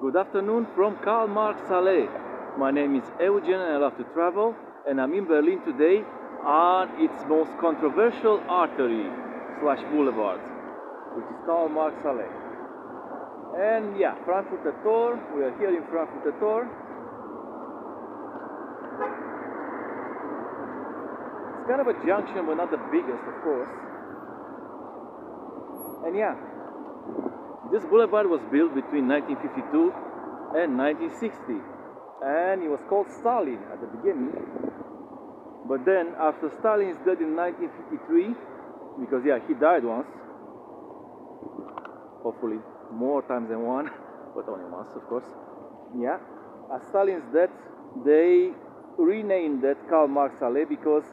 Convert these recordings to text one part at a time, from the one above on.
Good afternoon from Karl Marx Allee. My name is Eugen and I love to travel, and I'm in Berlin today on its most controversial artery slash boulevard, which is Karl Marx Allee. And yeah, Frankfurter Tor, we are here in Frankfurter Tor. It's kind of a junction, but not the biggest, of course. And yeah, this boulevard was built between 1952 and 1960, and it was called Stalin at the beginning. But then, after Stalin's death in 1953, because yeah, he died once, hopefully more times than one, but only once, of course. Yeah, at Stalin's death, they renamed that Karl Marx Allee because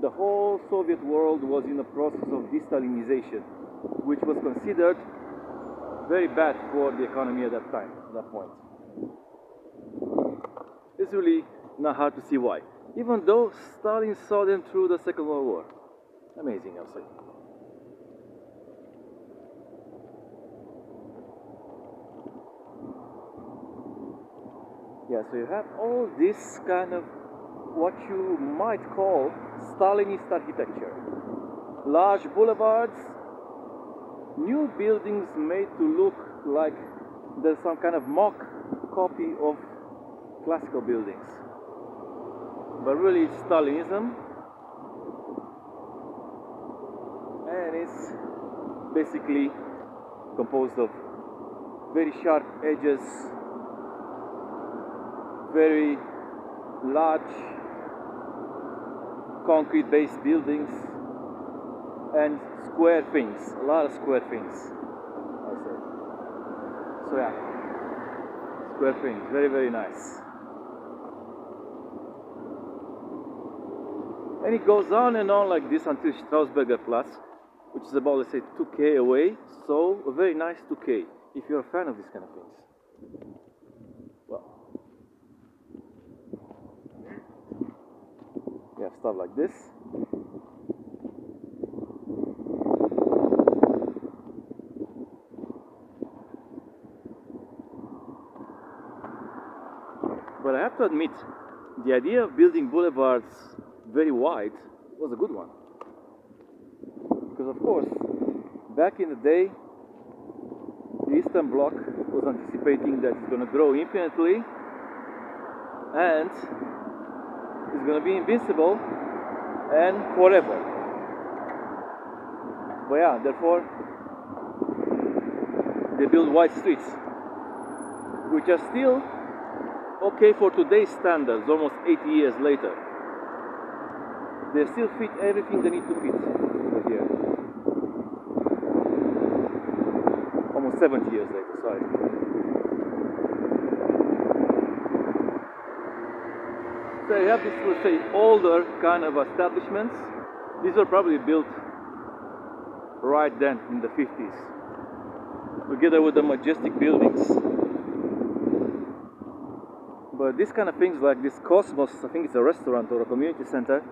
the whole Soviet world was in the process of de-Stalinization, which was considered very bad for the economy at that time, at that point. It's really not hard to see why, even though Stalin saw them through the Second World War. Amazing, I'll say. Yeah, so you have all this kind of what you might call Stalinist architecture. Large boulevards, new buildings made to look like there's some kind of mock copy of classical buildings. But really it's Stalinism, and it's basically composed of very sharp edges, very large concrete based buildings, and square things, a lot of square things, I'll say. So yeah, square things, very, very nice. And it goes on and on like this until Strausberger Platz, which is about, let's say, 2K away. So a very nice 2K, if you're a fan of these kind of things. Well, you have stuff like this. But I have to admit, the idea of building boulevards very wide was a good one. Because of course, back in the day, the Eastern Bloc was anticipating that it's going to grow infinitely and it's going to be invincible and forever. But yeah, therefore, they build wide streets, which are still okay for today's standards, almost 80 years later. They still fit everything they need to fit over here. Almost 70 years later, sorry. So you have this, let's say, older kind of establishments. These were probably built right then in the 50s, together with the majestic buildings. But these kind of things like this Cosmos, I think it's a restaurant or a community center,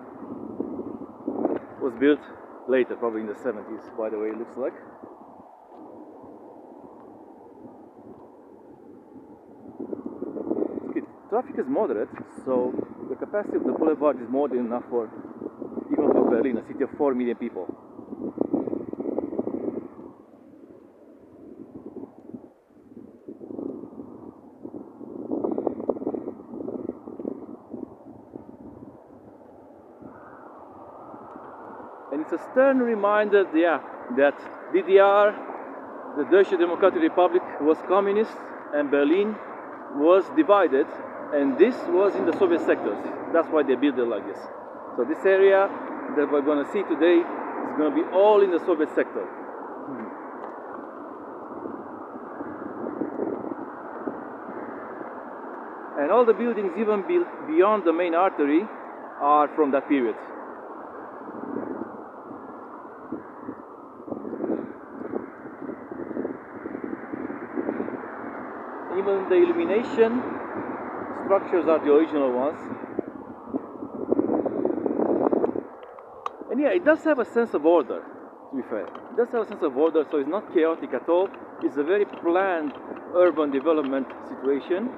was built later, probably in the 70s, by the way it looks like. Okay, traffic is moderate, so the capacity of the boulevard is more than enough for, even for Berlin, a city of 4 million people. And it's a stern reminder, yeah, that DDR, the Deutsche Democratic Republic, was communist and Berlin was divided, and this was in the Soviet sectors. That's why they built it like this. So this area that we're going to see today is going to be all in the Soviet sector. And all the buildings, even beyond the main artery, are from that period. Even the illumination structures are the original ones. And yeah, it does have a sense of order, to be fair. It does have a sense of order, so it's not chaotic at all. It's a very planned urban development situation.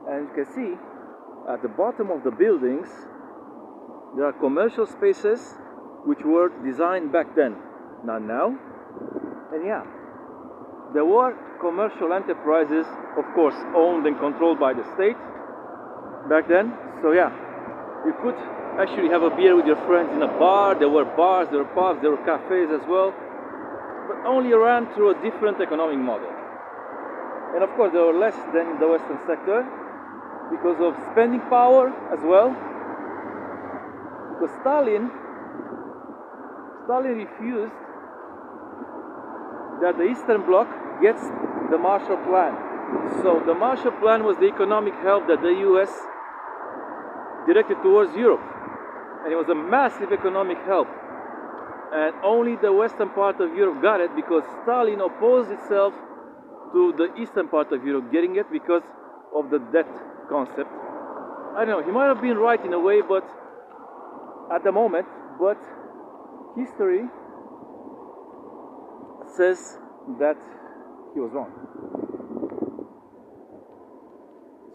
And you can see at the bottom of the buildings there are commercial spaces which were designed back then, not now. And yeah, there were commercial enterprises, of course, owned and controlled by the state back then. So yeah, you could actually have a beer with your friends in a bar. There were bars, there were pubs, there were cafes as well, but only ran through a different economic model. And of course, there were less than in the Western sector because of spending power as well. Because Stalin refused that the Eastern Bloc gets the Marshall Plan. So the Marshall Plan was the economic help that the US directed towards Europe. And it was a massive economic help. And only the western part of Europe got it because Stalin opposed itself to the eastern part of Europe getting it because of the debt concept. I don't know, he might have been right in a way, but at the moment, but history says that he was wrong.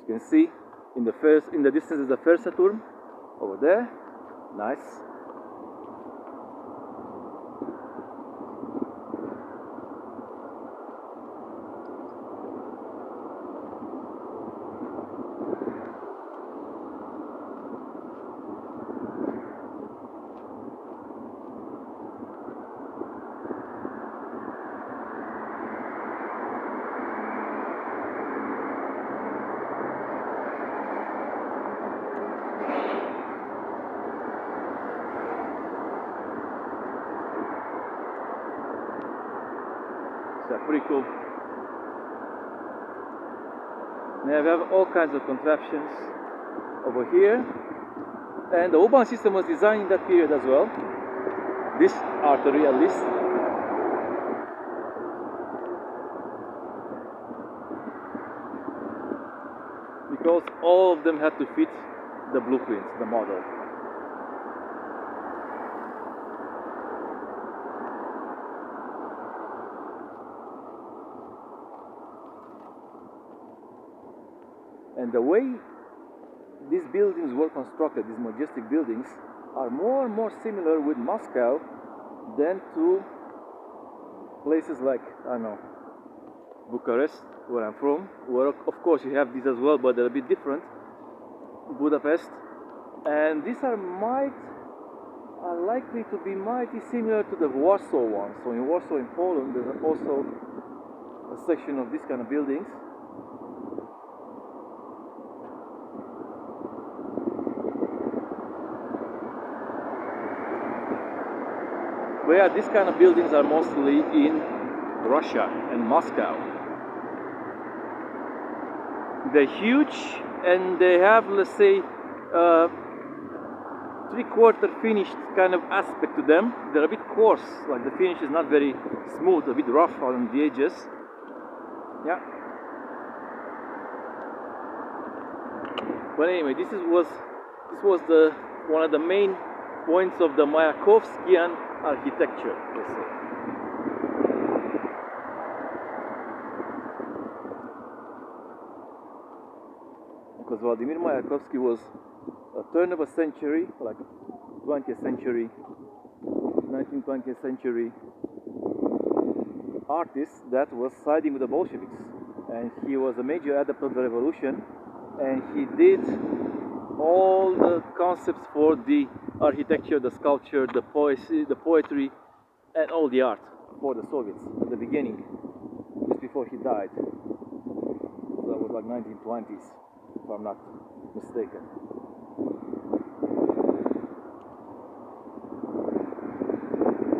As you can see, in the distance is the Fernsehturm over there. Nice. Pretty cool. Now we have all kinds of contraptions over here, and the U-Bahn system was designed in that period as well. This artery, at least. Because all of them had to fit the blueprint, the model. And the way these buildings were constructed, these majestic buildings, are more and more similar with Moscow than to places like, I don't know, Bucharest, where I'm from, where of course you have these as well, but they're a bit different. Budapest, and these are likely to be mighty similar to the Warsaw ones. So in Warsaw, in Poland, there's also a section of these kind of buildings. But yeah, these kind of buildings are mostly in Russia and Moscow. They're huge and they have, let's say, three-quarter finished kind of aspect to them. They're a bit coarse, like the finish is not very smooth, a bit rough on the edges. Yeah. But anyway, this was the one of the main points of the Mayakovskian architecture, let's say. Because Vladimir Mayakovsky was a turn of a century, like 20th century, 19th, 20th century artist that was siding with the Bolsheviks. And he was a major adept of the revolution, and he did all the concepts for the architecture, the sculpture, the poetry, and all the art for the Soviets at the beginning, just before he died. So that was like 1920s, if I'm not mistaken.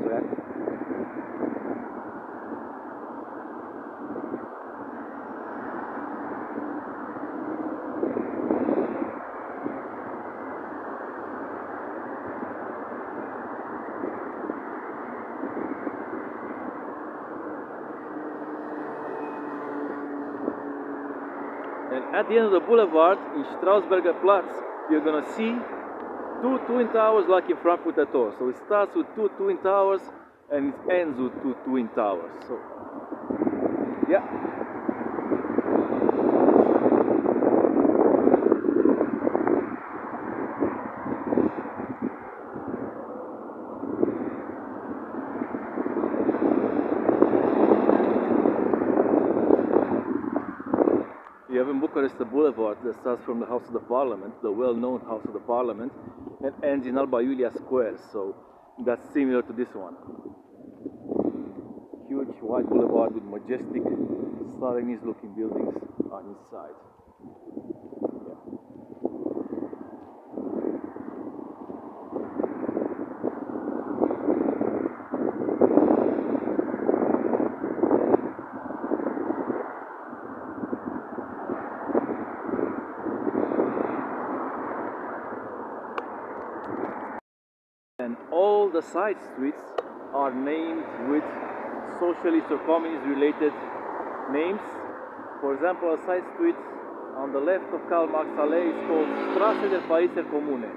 So yeah. And at the end of the boulevard, in Strausberger Platz, you're gonna see two twin towers like in Frankfurter Tor. So it starts with two twin towers and it ends with two twin towers. So, yeah. You have in Bucharest a boulevard that starts from the House of the Parliament, the well-known House of the Parliament, and ends in Alba Iulia Square, so that's similar to this one. Huge wide boulevard with majestic Stalinist-looking buildings on each side. And all the side streets are named with socialist or communist related names. For example, a side street on the left of Karl Marx Allee is called Straße der Pariser Kommune,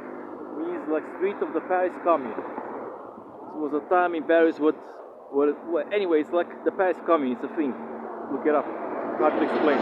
means like street of the Paris Commune. It was a time in Paris anyway, it's like the Paris Commune, it's a thing. Look it up, hard to explain.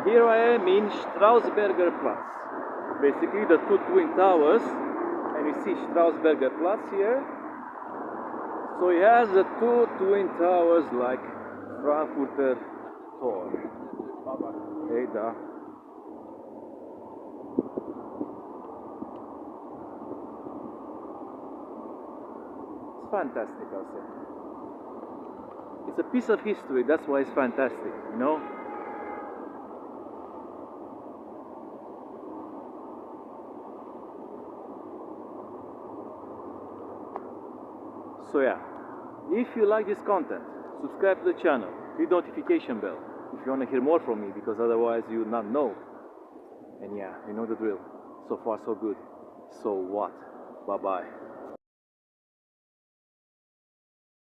Here I am in Strausberger Platz, basically the two twin towers, and you see Strausberger Platz here. So it has the two twin towers like Frankfurter Tor. Hey da. It's fantastic, I'll say. It's a piece of history, that's why it's fantastic, you know? So yeah, if you like this content, subscribe to the channel, hit the notification bell if you want to hear more from me, because otherwise you would not know. And yeah, you know the drill. So far so good. So what? Bye bye.